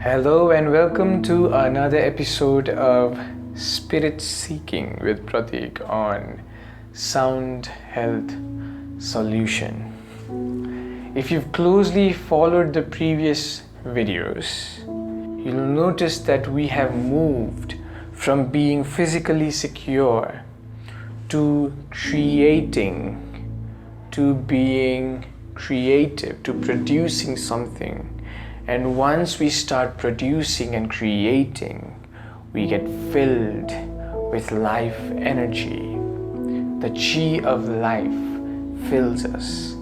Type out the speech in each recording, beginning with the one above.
Hello and welcome to another episode of Spirit Seeking with Pratick on Sound Health Solution. If you've closely followed the previous videos, you'll notice that we have moved from being physically secure to creating, to being creative, to producing something. And once we start producing and creating, we get filled with life energy. The chi of life fills us.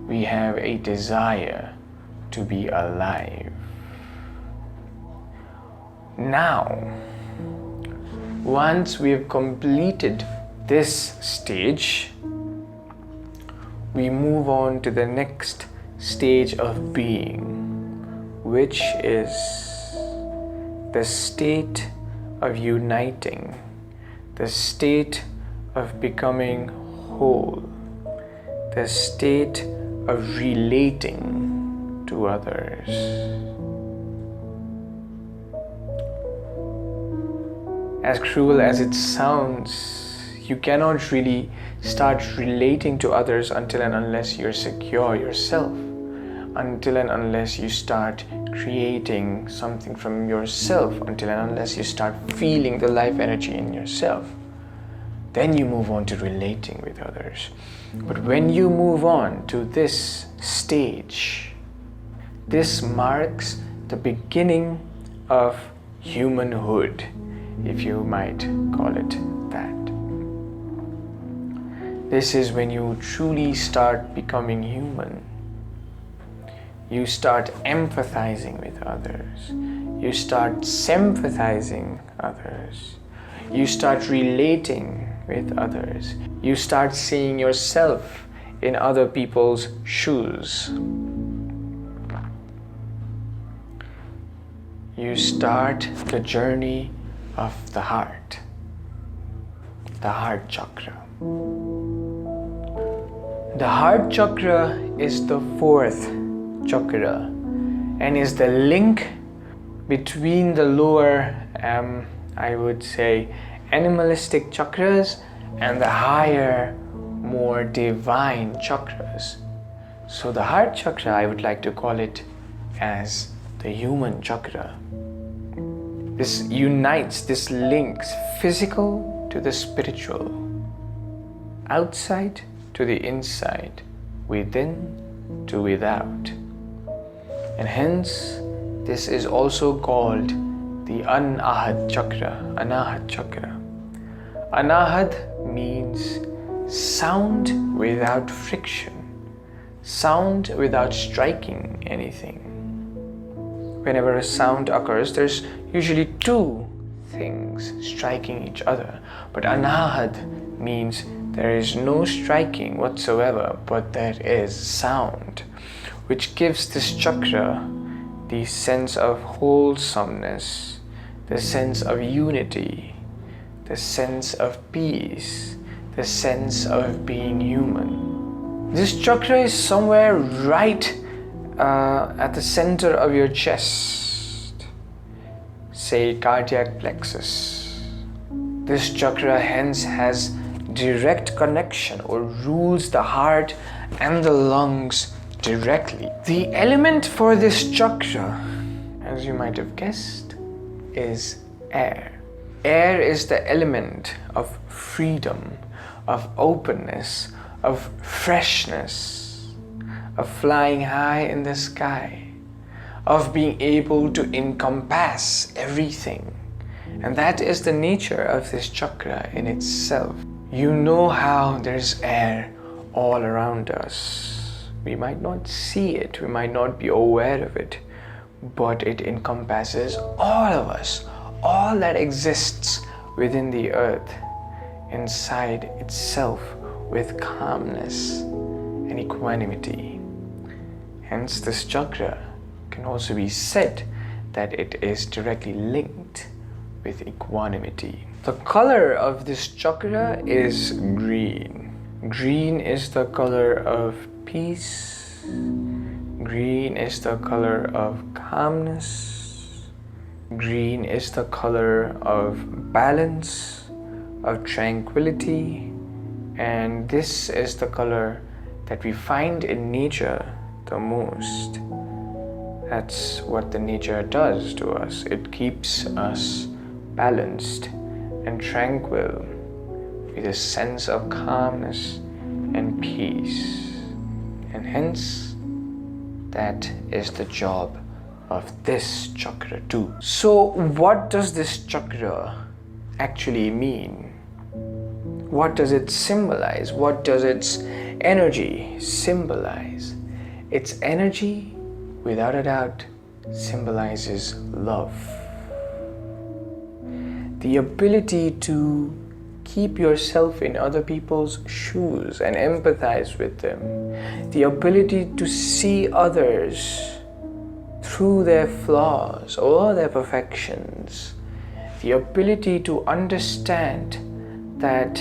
We have a desire to be alive. Now, once we have completed this stage, we move on to the next stage of being, which is the state of uniting, the state of becoming whole, the state of relating to others. As cruel as it sounds, you cannot really start relating to others until and unless you're secure yourself, until and unless you start creating something from yourself, until and unless you start feeling the life energy in yourself. Then you move on to relating with others. But when you move on to this stage, this marks the beginning of humanhood, if you might call it that. This is when you truly start becoming human. You start empathizing with others. You start sympathizing others. You start relating with others. You start seeing yourself in other people's shoes. You start the journey of the heart chakra. The heart chakra is the fourth chakra and is the link between the lower, I would say, animalistic chakras and the higher, more divine chakras. So the heart chakra, I would like to call it as the human chakra. This unites, this links physical to the spiritual, outside to the inside, within to without. And hence, this is also called the anahad chakra, anahad chakra. Anahad means sound without friction, sound without striking anything. Whenever a sound occurs, there's usually two things striking each other. But anahad means there is no striking whatsoever, but there is sound, which gives this chakra the sense of wholesomeness, the sense of unity, the sense of peace, the sense of being human. This chakra is somewhere right at the center of your chest, say cardiac plexus. This chakra hence has direct connection or rules the heart and the lungs directly. The element for this chakra, as you might have guessed, is air. Air is the element of freedom, of openness, of freshness, of flying high in the sky, of being able to encompass everything. And that is the nature of this chakra in itself. You know how there's air all around us. We might not see it, we might not be aware of it, but it encompasses all of us, all that exists within the earth, inside itself, with calmness and equanimity. Hence, this chakra can also be said that it is directly linked with equanimity. The color of this chakra is green. Green is the color of peace. Green is the color of calmness. Green is the color of balance, of tranquility, and this is the color that we find in nature the most. That's what the nature does to us. It keeps us balanced and tranquil with a sense of calmness and peace. And hence, that is the job of this chakra too. So what does this chakra actually mean? What does it symbolize? What does its energy symbolize? Its energy, without a doubt, symbolizes love. The ability to keep yourself in other people's shoes and empathize with them. The ability to see others through their flaws or their perfections. The ability to understand that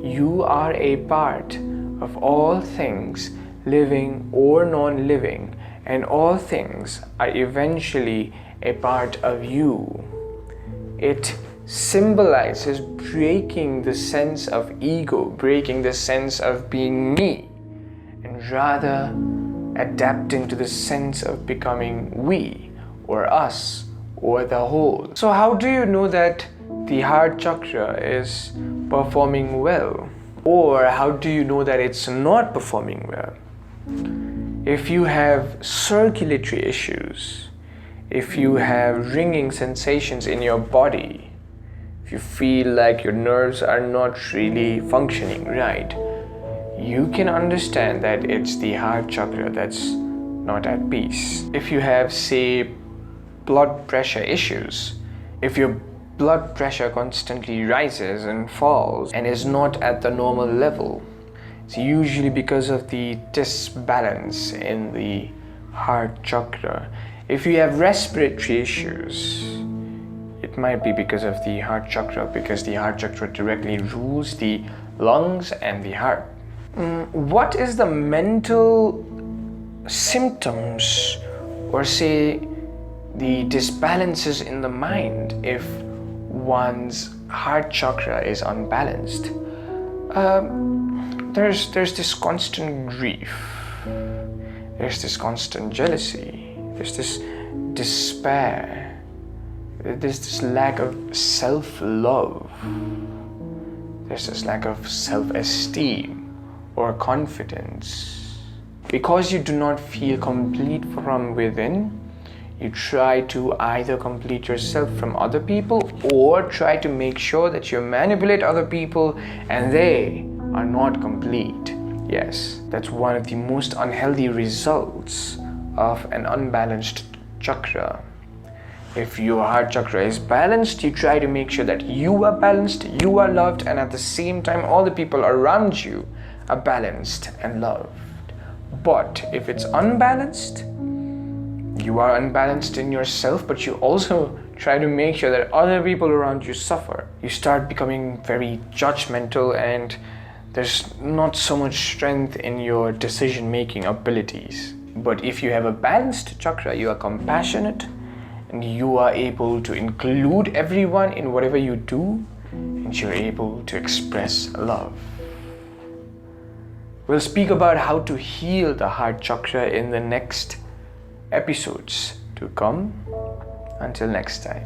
you are a part of all things, living or non-living, and all things are eventually a part of you. It symbolizes breaking the sense of ego, breaking the sense of being me, and rather adapting to the sense of becoming we, or us, or the whole. So how do you know that the heart chakra is performing well? Or how do you know that it's not performing well? If you have circulatory issues, if you have ringing sensations in your body, if you feel like your nerves are not really functioning right, you can understand that it's the heart chakra that's not at peace. If you have, say, blood pressure issues, if your blood pressure constantly rises and falls and is not at the normal level, it's usually because of the disbalance in the heart chakra. If you have respiratory issues, it might be because of the heart chakra, because the heart chakra directly rules the lungs and the heart. What is the mental symptoms, or say the disbalances in the mind if one's heart chakra is unbalanced? There's this constant grief, there's this constant jealousy, there's this despair, there's this lack of self-love, there's this lack of self-esteem or confidence. Because you do not feel complete from within, you try to either complete yourself from other people or try to make sure that you manipulate other people and they are not complete. Yes, that's one of the most unhealthy results of an unbalanced chakra. If your heart chakra is balanced, you try to make sure that you are balanced, you are loved, and at the same time all the people around you are balanced and loved. But if it's unbalanced, you are unbalanced in yourself, but you also try to make sure that other people around you suffer. You start becoming very judgmental and there's not so much strength in your decision-making abilities. But if you have a balanced chakra, you are compassionate and you are able to include everyone in whatever you do, and you're able to express love. We'll speak about how to heal the heart chakra in the next episodes to come. Until next time.